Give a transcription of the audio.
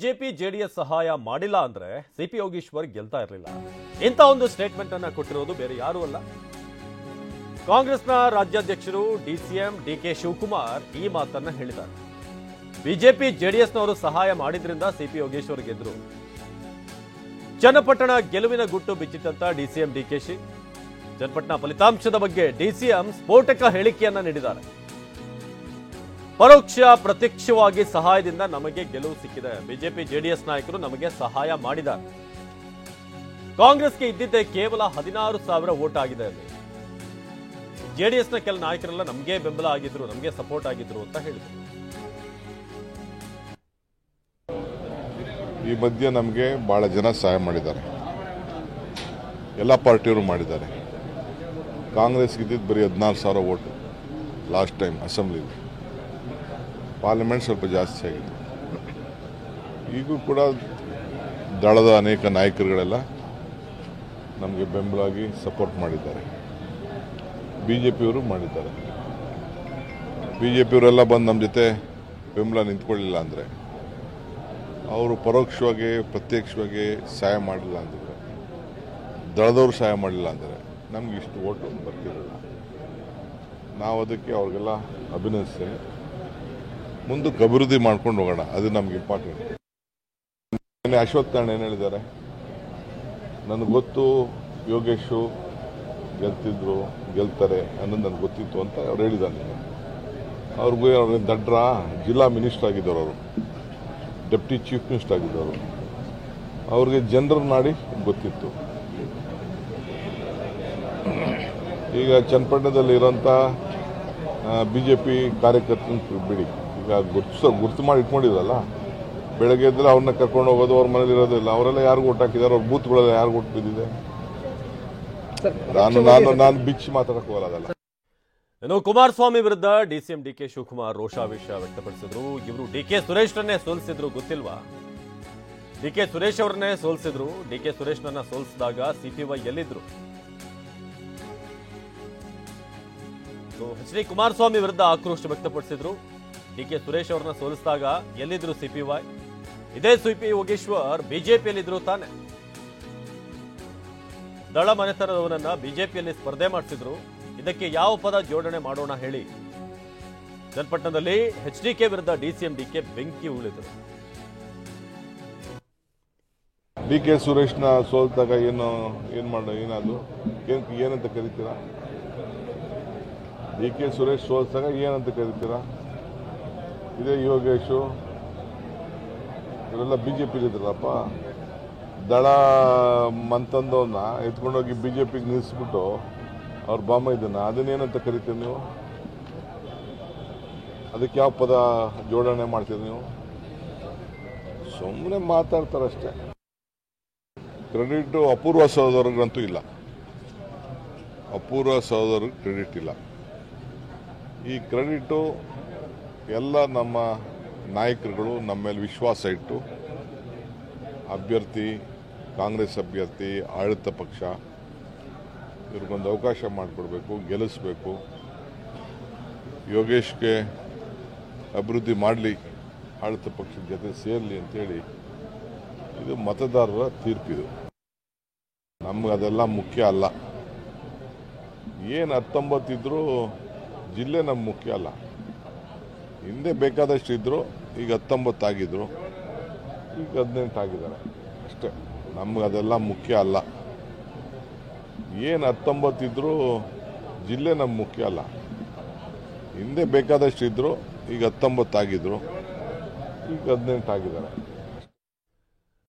BJP JDS ಸಹಾಯ ಮಾಡಿಲ್ಲ ಅಂದ್ರೆ ಸಿಪಿ ಯೋಗೀಶ್ವರ್ ಗೆಲ್ತಾ ಇರಲಿಲ್ಲ. ಇಂಥ ಒಂದು ಸ್ಟೇಟ್ಮೆಂಟ್ ಅನ್ನ ಕೊಟ್ಟಿರೋದು ಬೇರೆ ಯಾರೂ ಅಲ್ಲ, ಕಾಂಗ್ರೆಸ್ನ ರಾಜ್ಯಾಧ್ಯಕ್ಷರು ಡಿಸಿಎಂ ಡಿಕೆ ಶಿವಕುಮಾರ್ ಈ ಮಾತನ್ನ ಹೇಳಿದ್ದಾರೆ. ಬಿಜೆಪಿ ಜೆಡಿಎಸ್ನವರು ಸಹಾಯ ಮಾಡಿದ್ರಿಂದ ಸಿಪಿ ಯೋಗೇಶ್ವರ್ ಗೆದ್ರು. ಚನ್ನಪಟ್ಟಣ ಗೆಲುವಿನ ಗುಟ್ಟು ಬಿಚ್ಚಿಟ್ಟಂತ ಡಿಸಿಎಂ ಡಿಕೆಶಿ ಚನ್ನಪಟ್ಟಣ ಫಲಿತಾಂಶದ ಬಗ್ಗೆ ಡಿಸಿಎಂ ಸ್ಫೋಟಕ ಹೇಳಿಕೆಯನ್ನ ನೀಡಿದ್ದಾರೆ. ಪರೋಕ್ಷ ಪ್ರತ್ಯಕ್ಷವಾಗಿ ಸಹಾಯದಿಂದ ನಮಗೆ ಗೆಲುವು ಸಿಕ್ಕಿದೆ. ಬಿಜೆಪಿ ಜೆಡಿಎಸ್ ನಾಯಕರು ನಮಗೆ ಸಹಾಯ ಮಾಡಿದ್ದಾರೆ. ಕಾಂಗ್ರೆಸ್ಗೆ ಇದ್ದಿದ್ದೇ ಕೇವಲ 16,000 ವೋಟ್ ಆಗಿದೆ. ಅಲ್ಲಿ ಜೆಡಿಎಸ್ನ ಕೆಲ ನಾಯಕರೆಲ್ಲ ನಮಗೆ ಬೆಂಬಲ ಆಗಿದ್ರು, ನಮಗೆ ಸಪೋರ್ಟ್ ಆಗಿದ್ರು ಅಂತ ಹೇಳಿದರು. ಈ ಮಧ್ಯೆ ನಮಗೆ ಬಹಳ ಜನ ಸಹಾಯ ಮಾಡಿದ್ದಾರೆ, ಎಲ್ಲ ಪಾರ್ಟಿಯವರು ಮಾಡಿದ್ದಾರೆ. ಕಾಂಗ್ರೆಸ್ಗೆ ಇದ್ದಿದ್ದು ಬರೀ 16,000 vote last time assembly. Parliament ಸ್ವಲ್ಪ ಜಾಸ್ತಿ ಆಗಿದೆ. ಈಗೂ ಕೂಡ ದಳದ ಅನೇಕ ನಾಯಕರುಗಳೆಲ್ಲ ನಮಗೆ ಬೆಂಬಲವಾಗಿ ಸಪೋರ್ಟ್ ಮಾಡಿದ್ದಾರೆ. ಬಿಜೆಪಿಯವರು ಮಾಡಿದ್ದಾರೆ. ಬಿಜೆಪಿಯವರೆಲ್ಲ ಬಂದು ನಮ್ಮ ಜೊತೆ ಬೆಂಬಲ ನಿಂತ್ಕೊಳ್ಳಿಲ್ಲ ಅಂದರೆ, ಅವರು ಪರೋಕ್ಷವಾಗಿ ಪ್ರತ್ಯಕ್ಷವಾಗಿ ಸಹಾಯ ಮಾಡಿಲ್ಲ ಅಂದರೆ, ದಳದವರು ಸಹಾಯ ಮಾಡಿಲ್ಲ ಅಂದರೆ ನಮ್ಗೆ ಇಷ್ಟು ಓಟು ಬರ್ತಿರಲಿಲ್ಲ. ನಾವು ಅದಕ್ಕೆ ಅವ್ರಿಗೆಲ್ಲ ಅಭಿನಂದಿಸ್ತೇನೆ. ಮುಂದಕ್ಕೆ ಅಭಿವೃದ್ಧಿ ಮಾಡ್ಕೊಂಡು ಹೋಗೋಣ, ಅದು ನಮ್ಗೆ ಇಂಪಾರ್ಟೆಂಟ್. ಅಶ್ವತ್ಥ ನಾರಾಯಣ ಏನು ಹೇಳಿದ್ದಾರೆ, ನನಗೆ ಗೊತ್ತು ಯೋಗೇಶು ಗೆಲ್ತಾರೆ ಅನ್ನೋದು ನನಗೆ ಗೊತ್ತಿತ್ತು ಅಂತ ಅವ್ರು ಹೇಳಿದ್ದಾರೆ. ಅವ್ರಿಗೆ ದಡ್ರ ಜಿಲ್ಲಾ ಮಿನಿಸ್ಟರ್ ಆಗಿದ್ದವರು, ಅವರು ಡೆಪ್ಟಿ ಚೀಫ್ ಮಿನಿಸ್ಟರ್ ಆಗಿದ್ದವರು, ಅವ್ರಿಗೆ ಜನರ ನಾಡಿ ಗೊತ್ತಿತ್ತು. ಈಗ ಚನ್ನಪಟ್ಟಣದಲ್ಲಿ ಇರೋಂಥ ಬಿಜೆಪಿ ಕಾರ್ಯಕರ್ತನ ಬಿಡಿ, ಈಗ ಗುರ್ತು ಮಾಡಿ ಇಟ್ಕೊಂಡಿದ್ರಲ್ಲ, ಬೆಳಗ್ಗೆ ಇದ್ರೆ ಅವ್ರನ್ನ ಕರ್ಕೊಂಡು ಹೋಗೋದು, ಅವ್ರ ಮನೇಲಿ ಇರೋದಿಲ್ಲ. ಅವರೆಲ್ಲ ಯಾರಿಗೂ ಓಟ್ ಹಾಕಿದ್ದಾರೆ, ಅವ್ರ ಬೂತ್ಗಳೆಲ್ಲ ಯಾರಿಗೂ ಓಟ್ ಬಿದ್ದಿದೆ. ನಾನು ಬಿಚ್ಚಿ ಮಾತಾಡಕ್ಕೆ ಹೋಗಲ್ಲ. ಇನ್ನು ಕುಮಾರಸ್ವಾಮಿ ವಿರುದ್ಧ ಡಿಸಿಎಂ ಡಿಕೆ ಶಿವಕುಮಾರ್ ರೋಷಾವೇಶ ವ್ಯಕ್ತಪಡಿಸಿದ್ರು. ಇವರು ಡಿಕೆ ಸುರೇಶ್ರನ್ನೇ ಸೋಲಿಸಿದ್ರು, ಗೊತ್ತಿಲ್ವಾ? ಡಿಕೆ ಸುರೇಶ್ ಅವರನ್ನೇ ಸೋಲಿಸಿದ್ರು. ಡಿಕೆ ಸುರೇಶ್ನನ್ನ ಸೋಲಿಸಿದಾಗ ಸಿಪಿವೈ ಎಲ್ಲಿದ್ರು? ಎಚ್ ಡಿ ಕುಮಾರಸ್ವಾಮಿ ವಿರುದ್ಧ ಆಕ್ರೋಶ ವ್ಯಕ್ತಪಡಿಸಿದ್ರು. ಡಿಕೆ ಸುರೇಶ್ ಅವರನ್ನ ಸೋಲಿಸಿದಾಗ ಎಲ್ಲಿದ್ರು ಸಿಪಿವೈ? ಇದೇ ಸಿಪಿ ಯೋಗೇಶ್ವರ್ ಬಿಜೆಪಿಯಲ್ಲಿದ್ರು ತಾನೆ. ದಳ ಮನೆತನದವರನ್ನ ಬಿಜೆಪಿಯಲ್ಲಿ ಸ್ಪರ್ಧೆ ಮಾಡಿಸಿದ್ರು. ಇದಕ್ಕೆ ಯಾವ ಪದ ಜೋಡಣೆ ಮಾಡೋಣ ಹೇಳಿ? ಚನ್ನಪಟ್ಟಣದಲ್ಲಿ ಎಚ್ಡಿಕೆ ವಿರುದ್ಧ ಡಿಸಿಎಂ ಡಿಕೆ ಬೆಂಕಿ ಉಳಿದರು. ಡಿಕೆ ಸುರೇಶ್ನ ಸೋಲ್ತಾಗ ಏನಾದ್ರು ಏನಂತ ಕರಿತೀರಾ? ಡಿಕೆ ಸುರೇಶ್ ಸೋಲ್ತಾಗ ಏನಂತ ಕರಿತೀರಾ? ಇದೇ ಯೋಗೇಶು ಇವರೆಲ್ಲ ಬಿಜೆಪಿಲಿದ್ರಲ್ಲಪ್ಪ, ದಳ ಮಂತಂದವನ್ನ ಎತ್ಕೊಂಡೋಗಿ ಬಿಜೆಪಿಗೆ ನಿಲ್ಲಿಸ್ಬಿಟ್ಟು ಅವ್ರ ಬಾಮ ಅದನ್ನೇನಂತ ಕರಿತೀರಿ ನೀವು? ಅದಕ್ಕೆ ಯಾವ ಪದ ಜೋಡಣೆ ಮಾಡ್ತೀರಿ ನೀವು? ಸುಮ್ಮನೆ ಮಾತಾಡ್ತಾರಷ್ಟೇ. ಕ್ರೆಡಿಟ್ ಅಪೂರ್ವ ಸಹೋದರರಿಗಂತೂ ಇಲ್ಲ. ಅಪೂರ್ವ ಸಹೋದರಿಗೆ ಕ್ರೆಡಿಟ್ ಇಲ್ಲ. ಈ ಕ್ರೆಡಿಟು ಎಲ್ಲ ನಮ್ಮ ನಾಯಕರುಗಳು ನಮ್ಮ ಮೇಲೆ ವಿಶ್ವಾಸ ಇಟ್ಟು ಅಭ್ಯರ್ಥಿ, ಕಾಂಗ್ರೆಸ್ ಅಭ್ಯರ್ಥಿ, ಆಡಳಿತ ಪಕ್ಷ ಇವ್ರಿಗೊಂದು ಅವಕಾಶ ಮಾಡಿಕೊಡ್ಬೇಕು, ಗೆಲ್ಲಿಸಬೇಕು, ಯೋಗೇಶ್ಗೆ ಅಭಿವೃದ್ಧಿ ಮಾಡಲಿ, ಆಡಳಿತ ಪಕ್ಷದ ಜೊತೆ ಸೇರಲಿ ಅಂತೇಳಿ ಇದು ಮತದಾರರ ತೀರ್ಪಿದು. ನಮ್ಗೆ ಅದೆಲ್ಲ ಮುಖ್ಯ ಅಲ್ಲ. ಏನು 19 ಇದ್ರೂ ಜಿಲ್ಲೆ ನಮ್ಗೆ ಮುಖ್ಯ ಅಲ್ಲ. ಹಿಂದೆ ಬೇಕಾದಷ್ಟು ಇದ್ದರು, ಈಗ 19 ಆಗಿದ್ರು, ಈಗ 18 ಆಗಿದ್ದಾರೆ ಅಷ್ಟೇ. ನಮ್ಗೆ ಅದೆಲ್ಲ ಮುಖ್ಯ ಅಲ್ಲ. ಏನು 19 ಇದ್ರೂ ಜಿಲ್ಲೆ ನಮ್ಗೆ ಮುಖ್ಯ ಅಲ್ಲ. ಹಿಂದೆ ಬೇಕಾದಷ್ಟು ಇದ್ದರು, ಈಗ 19 ಆಗಿದ್ರು, ಈಗ 18 ಆಗಿದ್ದಾರೆ.